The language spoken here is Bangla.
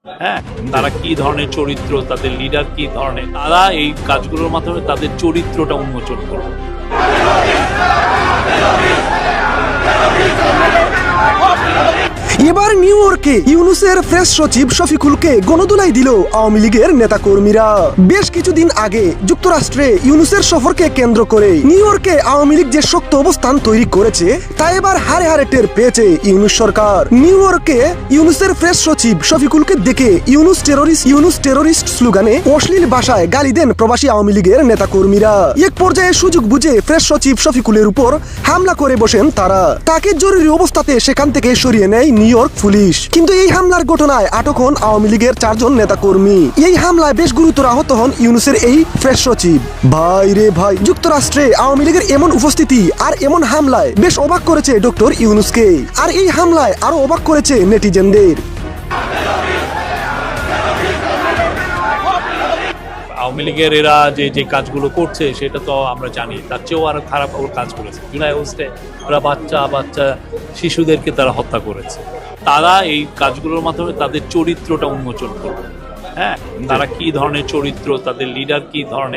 হ্যাঁ, তারা কি ধরনের চরিত্র, তাদের লিডার কি ধরনের, তারা এই কাজগুলোর মাধ্যমে তাদের চরিত্রটা উন্মোচন করবে। এবার নিউ ইয়র্কে ইউনূসের প্রেস সচিব শফিকুলকে গণধোলাই দিল আওয়ামী লীগের নেতাকর্মীরা। বেশ কিছুদিন আগে যুক্তরাষ্ট্রে ইউনূসের সফরকে কেন্দ্র করে নিউ ইয়র্কে আওয়ামী লীগ যে শক্ত অবস্থান তৈরি করেছে তা এবার হারে হারে টের পেয়েছে ইউনূস সরকার। নিউ ইয়র্কে ইউনূসের প্রেস সচিব শফিকুলকে দেখে ইউনূস টেরোরিস্ট স্লোগানে অশ্লীল ভাষায় গালি দেন প্রবাসী আওয়ামী লীগের নেতাকর্মীরা। এক পর্যায়ে সুযোগ বুঝে প্রেস সচিব শফিকুলের উপর হামলা করে বসেন তারা। তাকে জরুরি অবস্থাতে সেখান থেকে সরিয়ে নেয় নিউ ইয়র্ক পুলিশ। কিন্তু এই হামলার ঘটনায় আটক হন আওয়ামী লীগের 4 জন নেতাকর্মী। এই হামলায় বেশ গুরুতর আহত হন ইউনূসের এই প্রেস সচিব। ভাই রে ভাই, যুক্তরাষ্ট্রে আওয়ামী লীগের এমন উপস্থিতি আর এমন হামলায় বেশ অবাক করেছে ডক্টর ইউনূসকে। আর এই হামলায় আরো অবাক করেছে নেটিজেনদের। আওয়ামী লীগের এরা যে কাজগুলো করছে সেটা তো আমরা জানি, তার চেয়েও আরো খারাপ কাজ করেছে। জুলাই আগস্টে ওরা বাচ্চা শিশুদেরকে তারা হত্যা করেছে। তারা এই কাজগুলোর মাধ্যমে তাদের চরিত্রটা উন্মোচন করবে। হ্যাঁ, তারা কি ধরনের চরিত্র, তাদের লিডার কি ধরনের।